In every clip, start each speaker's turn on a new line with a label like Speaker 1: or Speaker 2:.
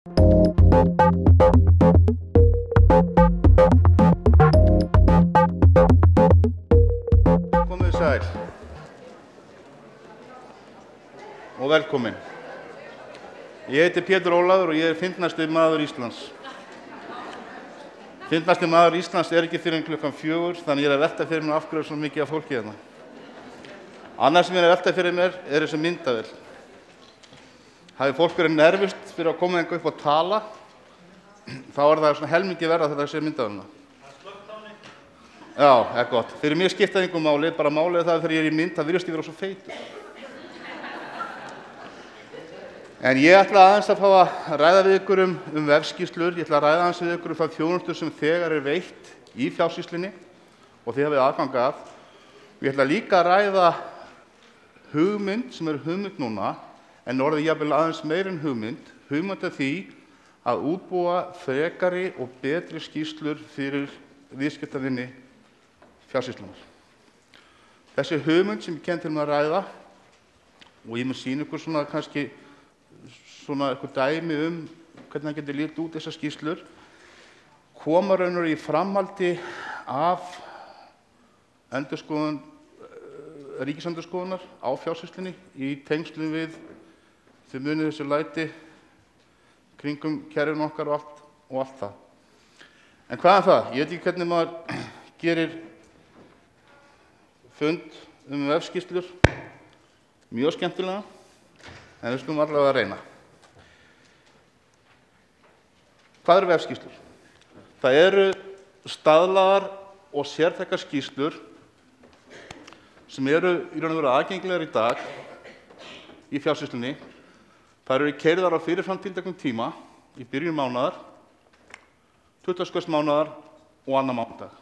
Speaker 1: Komið sæl og velkomin. Ég heiti Pétur Ólafur og ég fyndnasti maður Íslands. Fyndnasti maður Íslands ekki fyrir klukkan 4, þannig ég að velta fyrir mér af hverju svona mikið af fólki hérna. Annars sem ég að velta fyrir mér þessi myndavél. Hafi fólk verið nervust fyrir að koma eitthvað upp og tala, þá það svona helmingi verra þegar það sé myndavélina. Já, gott. Fyrir mér skipta engu máli, bara málið það þegar ég í mynd, það virðist ég vera svo feitur. En ég ætla aðeins að fá að ræða við ykkur vefskýrslur, ég ætla að ræða aðeins við ykkur það þjónustu sem þegar veitt í fjársýslunni og þið hafið aðgang að. Ég ætla líka að ræða hugmynd sem hugmynd núna, en orðið jafnvel aðeins meir en hugmynd af því að útbúa frekari og betri skýrslur fyrir viðskiptavini fjársýslunar. Þessi hugmynd sem ég kenn til að ræða, og ég mun sýna ykkur svona kannski eitthvað dæmi hvernig það getur litið út þessar skýrslur, koma raunar í framhaldi af endurskoðun ríkisendurskoðunar á fjársýslunni í tengslum við þau munið þessu læti kringum kerfin okkar og allt það. En hvað það? Ég veit ekki hvernig maður gerir fund vefskýrslur, mjög skemmtilega, en við skulum allavega að reyna. Hvað vefskýrslur? Það eru staðlaðar og sértækar skýrslur sem eru í raun og veru aðgengilegar í dag í fjársýslunni. Það eru keyrðar á fyrirfram tilteknum tíma í byrjun mánaðar, 20. mánaðar og annan mánudag.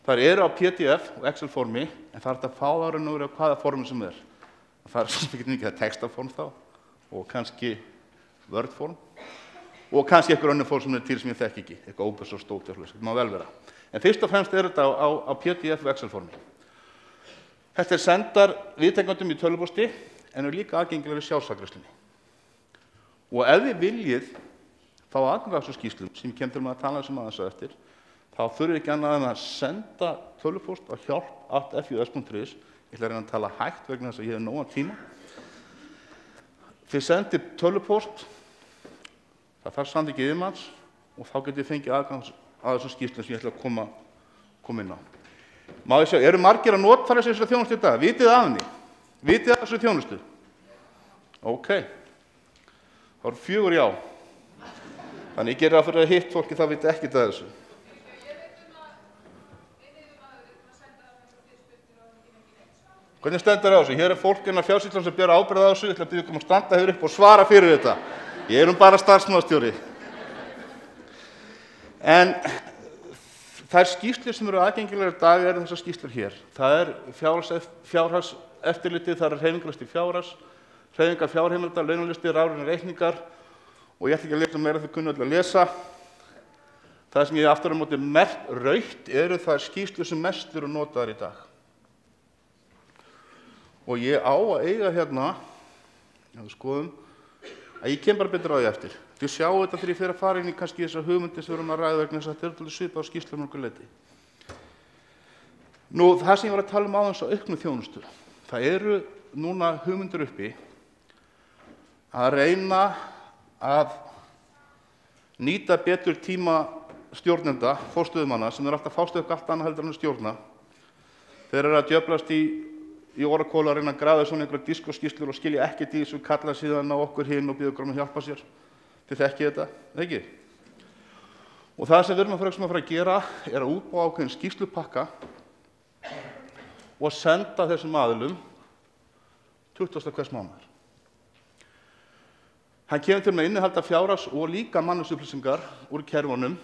Speaker 1: Það eru á PDF og Excel formi, en það hægt að fá það raun og veru á hvaða formi sem Það svo sem ekki mikið textaform þá, og kannski Word-form, og kannski eitthvað önnur form sem til sem ég þekki ekki, eitthvað open source stótt, það má vel vera. En fyrst og fremst þetta á PDF og Excel formi. Þetta sendar viðtakendum í tölvupósti, en líka aðgengilegar í sjálfsafgreiðslunni. Og ef þið viljið fá aðgang að þessum skýrslum, sem ég kem til að tala aðeins á eftir, þá þurfið ekki annað en að senda tölvupóst á hjálp@fjs.is. Ég ætla að reyna að tala hægt vegna þess að ég hef nógan tíma. Þið sendið tölvupóst, það þarf samþykki yfirmanns og þá getið fengið aðgang að þessum skýrslum sem ég ætla að koma inn á. Má ég sjá, eru margir að notfæra sér þessa þjónustu í dag? Vitið af henni? Vitið af þessu þjónustu? Ok. Það eru 4 já. Þannig ég gerir það fyrir að hitt fólki það viti ekkert af þessu. Hvernig stendur á þessu? Hér fólk innan fjársýslan sem ber ábyrgð á þessu, ég ætla að biðja ykkur að standa hér upp og svara fyrir þetta. Ég bara starfsmannastjóri. En þær skýrslur sem eru aðgengilegar í dag eru þessar skýrslur hér. Það fjárhagseftirlitið, það hreyfingarlisti fjárhags, hreyfingar fjárheimilda, launalisti, rafrænir reikningar, og ég ætla ekki að lesa meira þau kunnu öll að lesa. Það sem ég aftur á móti merkt rautt eru þær skýrslur sem mest eru notaðar í dag. Og ég á að eiga hérna, skoðum, að ég kem bara betur á því eftir. Þið sjáu þetta þegar ég fer að fara inn í kannski þessar hugmyndir sem við erum að ræða vegna þess að þetta svipað á skýrslum nokkuð leyti. Nú, það sem ég var að tala áðan svo auknu þjónustu. Það eru núna hugmyndir uppi að reyna að nýta betur tíma stjórnenda, forstöðumanna, sem alltaf fást upp allt annað heldur en að stjórna. Þeir eru að djöflast í Oracle að reyna að grafa svona einhverja diskoskýrslur og skilja ekkert í þessu, kalla síðan á okkur hinn og biðja okkur að hjálpa sér. Þið þekkið þetta, ekki? Og það sem við erum að fara að gera er að útbúa ákveðinn skýrslupakka og senda þessum aðilum 20. hvers mánaðar. Hann kemur til með að innihalda fjárhags og líka mannauðsupplýsingar úr kerfunum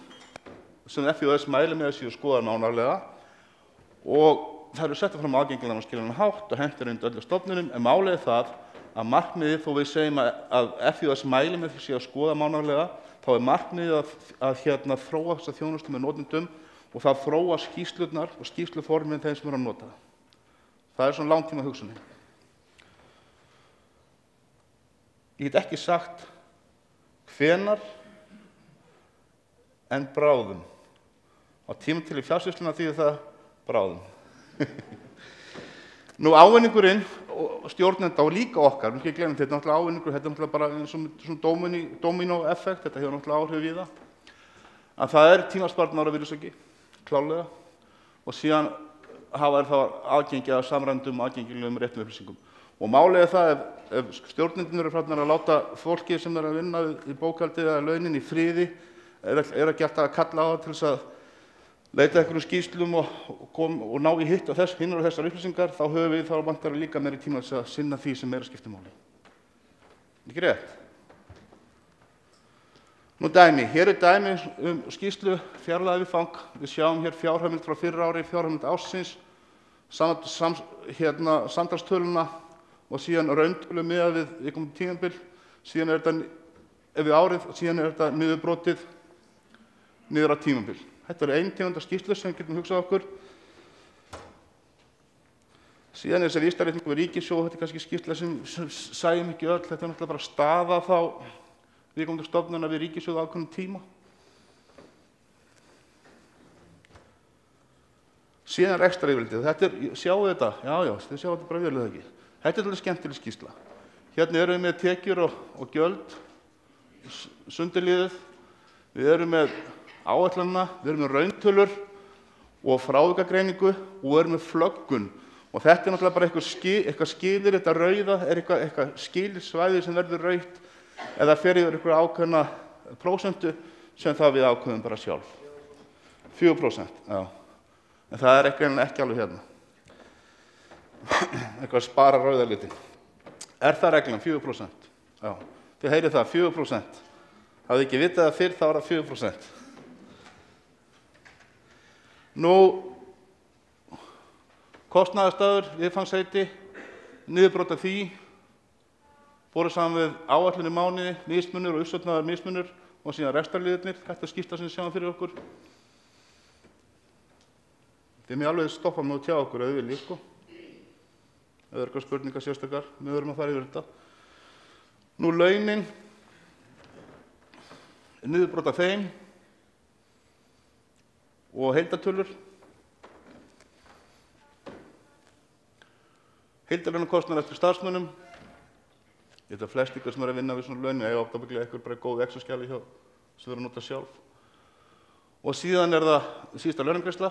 Speaker 1: sem FJS mælir með að séu skoðað nánarlega, og það eru settar fram aðgengilegan á skiljanlegan hátt og hentir undir öllu stofnunum, en málið er það að markmiðið, þó við segjum að FJS mælir með því að skoða mánarlega, þá er markmiðið að þróa þessa þjónustu með notendum og það þróa skýrslurnar og skýrsluformin þeim sem eru að nota. Það er svona langtíma hugsunin. Ég get ekki sagt hvenær en bráðum. Á tímabili fjársýslunnar þýðir það bráðum. Nú ávinningurinn stjórnenda og líka okkar, við ekki glemum þetta, náttúrulega ávinningur, þetta er náttúrulega bara eins og svona domino-effekt, þetta hefur náttúrulega áhrif við það, að það er tímasparnaður á virðisauki, klálega, og síðan hafa þá aðgengi að samræmdum aðgengilegum réttum upplýsingum. Og málið er það ef stjórnendur eru farnir að láta fólki sem er að vinna í bókhaldi eða launin í friði, er ekki alltaf að kalla á það til þess að leita einhverjum skýrslum og ná í hitt og hinnar og þessar upplýsingar, þá höfum við þá vantar líka meiri tíma til að sinna því sem meira skiptir máli. Ekki rétt? Nú dæmi, hér er dæmi skýrslu fjárlagafang. Við sjáum hér fjárheimild frá fyrra ári, fjárheimild ársins, samtalstöluna og síðan rauntölu miðað við viðkomandi tímabil. Síðan er þetta við árið, síðan er þetta niðurbrotið niður á tímabil. Þetta er ein tegund af skýrslu sem við getum hugsað okkur. Síðan er þessi vísitareikningur við ríkissjóð, þetta er kannski skýrsla sem sæjum ekki öll, þetta er náttúrulega bara staða þá viðkomandi stofnana við ríkissjóð á ákveðnum tíma. Síðan er rekstraryfirlitið, þetta er, sjáu þetta, já, þið sjáu þetta bara vel eða ekki. Þetta er alveg skemmtileg skýrsla. Hérna erum við með tekjur og gjöld, sundurliðið, við erum með áætlanina, við erum með rauntölur og frávikagreiningu og við erum með flöggun. Og þetta er náttúrulega bara eitthvað skilir, þetta rauða er eitthvað skilsvæði sem verður rautt eða fer yfir eitthvað ákveðna prósentu sem það við ákveðum bara sjálf. 4%, já. En það er ekki alveg hérna. Eitthvað spara rauða liti. Er það reglan 4%? Já. Þið heyrið það, 4%. Hafið ekki vitað það fyrr, þá var það 4%. Nú, kostnaðarstaður, viðfangsheiti, niðurbrot af því, borið saman við áætlun í mánuði, mismunur og uppsöfnaðar mismunur og síðan rekstrarliðirnir, þetta er skýrsla sem við sjáum fyrir okkur. Þið mér alveg stoppa með að tjá okkur ef þið viljið, sko. Ef það er eitthvað spurningar sérstakar, við verðum að fara yfir þetta. Nú, launin, niðurbrot af þeim og heildartölur. Heildarlaunakostnaður eftir starfsmönnum. Ég veit að flest ykkur sem er að vinna við svona laun eiga ábyggilega eitthvað bara góð Excel-skjali hjá sem við erum að nota sjálf. Og síðan er það síðasta launagreiðsla.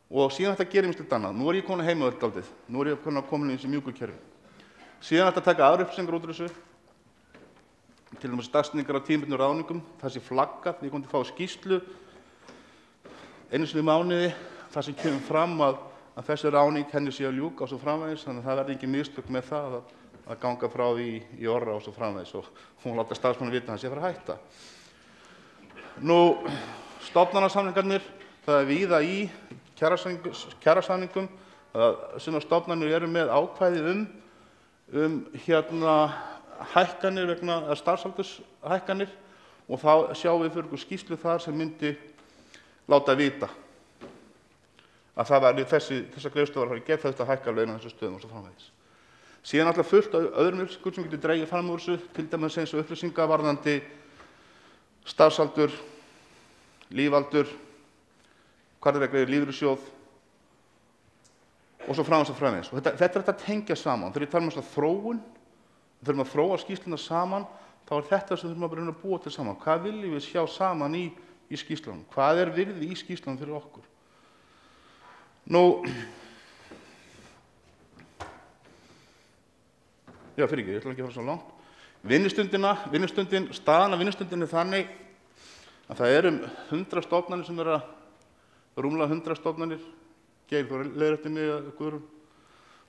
Speaker 1: Og síðan þetta gerir ýmislegt annað. Nú er ég komin heima dálítið. Nú er ég komin í þessi mjúku kerfi. Síðan þetta taka aðrar upplýsingar út úr þessu. Til dæmis dagsetningar á tímabundnum ráðningum, það sé flaggað, ég kom til að fá skýrslu einu sinni í mánuði, það sem kemur fram að þessi ráðning henni sé að ljúka og svo framvegis, þannig að það verði engin mistök með það að ganga frá því í orra og svo framvegis og hún láta starfsmanni vita að hann sé að fara að hætta. Nú, stofnanasamningarnir, það er víða í kjarasamningum, sem stofnanir eru með ákvæði hækkanir vegna starfsaldurshækkanir og þá sjáum við fyrir okkur skýrslu þar sem myndi láta vita að það var þessar greiðslur var að gera þetta að hækka laun á þessu stöðum og svo framvegis. Síðan alltaf fullt af öðrum upplýsingum sem getur dregið fram úr þessu, til dæmis eins og upplýsingar varðandi starfsaldur, lífaldur, hvað er að greiða lífeyrissjóð og svo framvegis. Og þetta er þetta að tengja saman. Þegar ég tala um þessa þróun, við þurfum að þróa skýrsluna saman, þá er þetta sem við þurfum að reyna að búa til saman. Hvað viljum við sjá saman í skýrslunum? Hvað er virði í skýrslunum fyrir okkur? Nú, já, fyrir ekki, ég ætla ekki að fara svo langt. Staðan af vinnustundin er þannig að það eru 100 stofnanir sem eru rúmlega 100 stofnanir, Geir, þú leiðir eftir mig, Guðrún,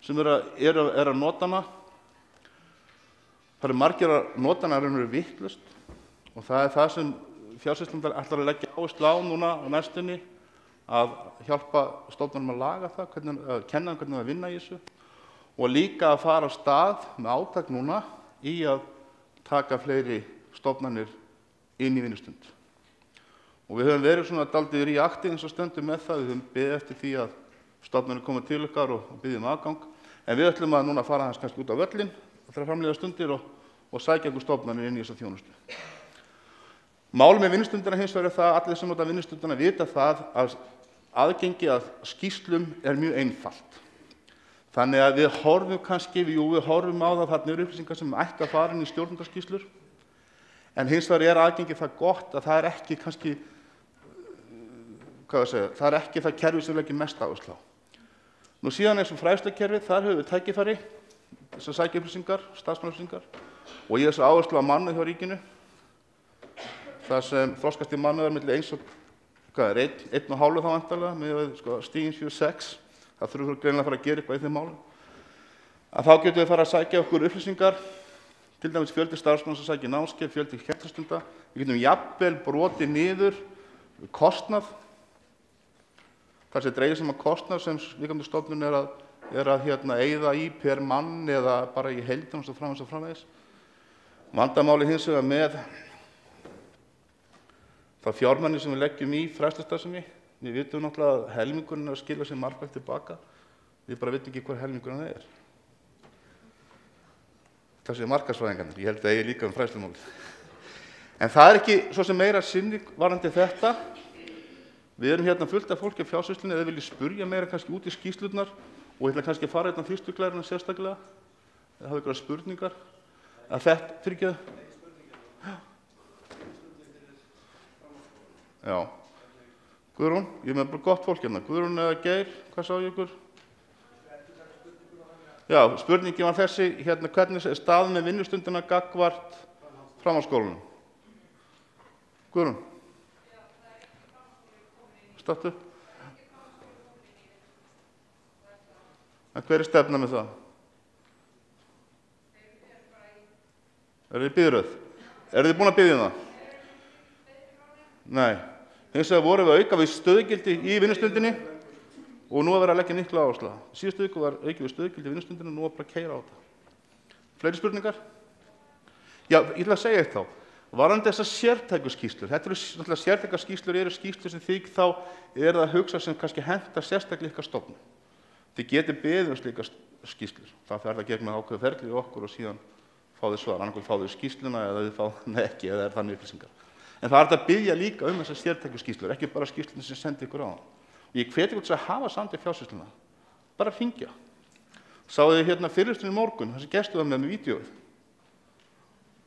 Speaker 1: sem eru að nota hana. Það eru margir að nota hana að vitlaust og það er það sem fjársýslan ætlar að leggja áherslu á núna á næstunni, að hjálpa stofnunum að laga það, að kenna hvernig það vinna í þessu og líka að fara af stað með átak núna í að taka fleiri stofnanir inn í vinnustund. Og við höfum verið svona dálítið reaktív eins og stöndum með það, við höfum beðið eftir því að stofnanir koma til okkar og biðja aðgang, en við ætlum að núna fara hans kannski út á völlinn, það framleiða stundir og og sækja einhver stofnanir inn í þessa þjónustu. Málið með vinnustundina hins vegar það að allir sem nota vinnustundina vita það að aðgengi að skýrslum mjög einfalt. Þannig að við horfum kannski, við horfum á það þarna eru upplýsingar sem ætti að fara inn í stjórnundarskýrslur, en hins vegar aðgengi það gott að það ekki kannski, það ekki það kerfi sem við leggjum mest áherslu á. Nú síðan svo fræðslukerfið, þar höfum við tækifæri þess að sækja upplýsingar, starfsmannaupplýsingar, og í þessu áherslu á mannauð hjá ríkinu, það sem þroskast í mannauðar milli 1 og 1,5 þá væntanlega, með stigin 7-6, það þurfum við greinilega að fara að gera eitthvað í þeim málum, að þá getum við fara að sækja okkur upplýsingar, til dæmis fjöldi starfsmanna sem sækja námskeið, fjöldi kennslustunda, við getum jafnvel brotið niður kostnað, þar sem dregið sem að kostnað sem viðkomandi stofnun er að eyða í per mann eða bara í heildina og svo framvegis. Vandamáli hins vegar með það fjármagn sem við leggjum í fræðslustarfsemi, við vitum náttúrulega að helmingurinn er að skila sér margfalt tilbaka, við bara vitum ekki hver helmingurinn það er. Það sé markaðsvæðingarnir, ég held að það eigi líka fræðslumálið. En það ekki svo sem meira sinni varðandi þetta. Við erum fullt af fólki á fjársýslunni, eða viljið spurja meira kannski út í skýrslurnar og ég ætla kannski að fara fyrstu glæruna sérstaklega, eða hafa ykkur spurningar. Að þetta, fyrirgeðu? Já. Guðrún, ég með bara gott fólk hérna. Guðrún eða Geir, hvað sá ég ykkur? Já, spurningin var þessi, hvernig er staðan með vinnustundina gagnvart framhaldsskólanum? Guðrún? Stattu? En hver er stefna með það? Eru þið í biðröð? Eru þið búin að biðja það? Nei. Hins vegar vorum við að auka við stöðugildi í vinnustundinni og nú að vera að leggja mikla áherslu. Síðustu viku var aukið við stöðugildi í vinnustundinni og nú að bara keyra á þetta. Fleiri spurningar? Já, ég ætla að segja eitt þá. Varðandi þessar sértækuskýrslur, þetta eru náttúrulega sértækuskýrslur eru skýrslur sem þig þá það að hugsa sem kannski henta sérstaklega ykkar stofnun. Þið getið beðið slíkar skýrslur. Það fer það gegnum ákveðið ferli í okkur og síðan fá þið svar. Annarkvæmt fá þið skýrsluna eða þið fá það ekki eða þannig upplýsingar. En það hægt að biðja líka þessar sértækuskýrslur, ekki bara skýrsluna sem sendi ykkur á það. Og ég hveti ykkur til að hafa samt í fjársýsluna. Bara hringja. Sáðu þið fyrirlesturinn í morgun, þar sem gestu það með vídeóið.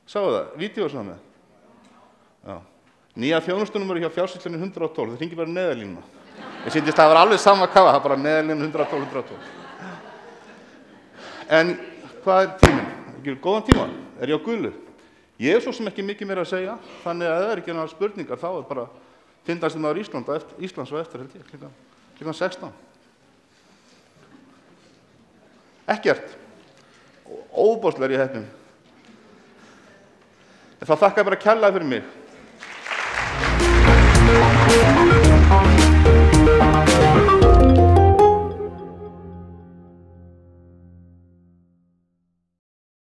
Speaker 1: Sáðu það, vídeóið svo með. Já. Nýja þjónustunúmerið hjá fjársýslunni 112, það hringir bara neðarlínuna. Ég sýndist að það var alveg sama hvað, það bara neðarlínan 112. En hvað er tíminn? Ekki góðan tíma? Er ég á gulu? Ég svo sem ekki mikið meira að segja, þannig að það er ekki náttúrulega spurningar, þá er bara fyndast maður Íslands og eftir, held ég, klukkan 16. Ekkert. Óbóðslega er ég heppinn. Þá þakka ég bara kærlega fyrir mig.